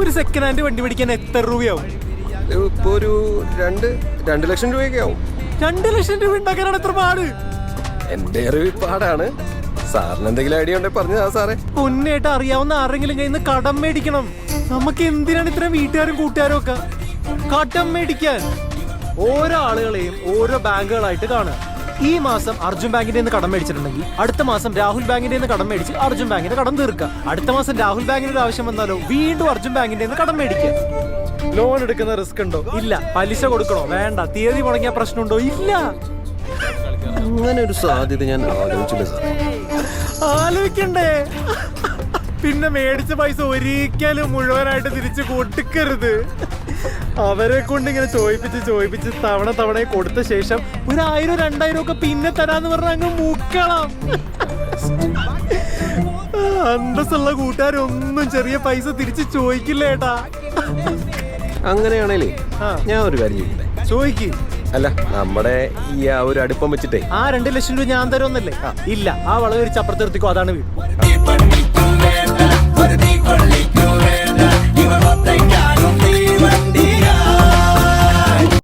ഒരു second hand വണ്ടി മേടിക്കാൻ എത്ര രൂപയാവും? ഇപ്പൊ ഒരു 2 ലക്ഷം രൂപയൊക്കെ ആവും. 2 ലക്ഷം രൂപ ഉണ്ടാക്കാനാണ് എത്ര പാട്? എന്റെ അറിവ് പാടാണ്. സാറിന് എന്തെങ്കിലും ഐഡിയ ഉണ്ടെങ്കിൽ പറഞ്ഞതാ സാറേ. പൊന്നേട്ട് അറിയാവുന്ന ആരെങ്കിലും കയ്യിൽ നിന്ന് കടം മേടിക്കണം. നമുക്ക് എന്തിനാണ് ഇത്രയും വീട്ടുകാരും കൂട്ടുകാരും ഒക്കെ കടം മേടിക്കാൻ? ഓരോ ആളുകളെയും ഓരോ ബാങ്കുകളായിട്ട് കാണുക. ഈ മാസം അർജുൻ ബാങ്കിന്റെ നിന്ന് കടം മേടിച്ചിട്ടുണ്ടെങ്കിൽ അടുത്ത മാസം രാഹുൽ ബാങ്കിന്റെ നിന്ന് കടം മേടിച്ച് അർജുൻ ബാങ്കിന്റെ കടം തീർക്കുക. അടുത്ത മാസം രാഹുൽ ബാങ്കിന്റെ ഒരു ആവശ്യം വന്നാലോ വീണ്ടും അർജുൻ ബാങ്കിന്റെ നിന്ന് കടം മേടിക്കുക. ലോൺ എടുക്കുന്ന റിസ്ക് ഉണ്ടോ? ഇല്ല. പലിശ കൊടുക്കണോ? വേണ്ട. തീയതി മുടങ്ങിയ പ്രശ്നമുണ്ടോ? ഇല്ല. അങ്ങനെ ഒരു സാധ്യത ഞാൻ ആലോചിച്ചില്ല സാർ. ആലോചിക്കണ്ടേ? പിന്നെ മേടിച്ച പൈസ ഒരിക്കലും മുഴുവനായിട്ട് തിരിച്ചു കൊടുക്കരുത്. അവരെ കൊണ്ട് ഇങ്ങനെ ചോദിപ്പിച്ച് തവണ കൊടുത്ത ശേഷം 1000-2000 ഒക്കെ പിന്നെ തരാന്ന് പറഞ്ഞ അങ്ങ് മൂക്കണം. അന്തസ്സുള്ള കൂട്ടുകാരൊന്നും ചെറിയ പൈസ തിരിച്ച് ചോദിക്കില്ലേട്ടാ. അങ്ങനെയാണേലേ ഞാൻ ഒരു കാര്യം ചോദിക്കട്ടെ? ചോദിക്ക്. അല്ല, നമ്മുടെ ഈ ആ ഒരു അടുപ്പം വെച്ചിട്ടേ ആ 2 ലക്ഷം രൂപ ഞാൻ തരുമെന്നല്ലേ? ഇല്ല, ആ വളവ് തിരിച്ച് അപ്പുറത്ത് നിർത്തിക്കോ, അതാണ് വീട്.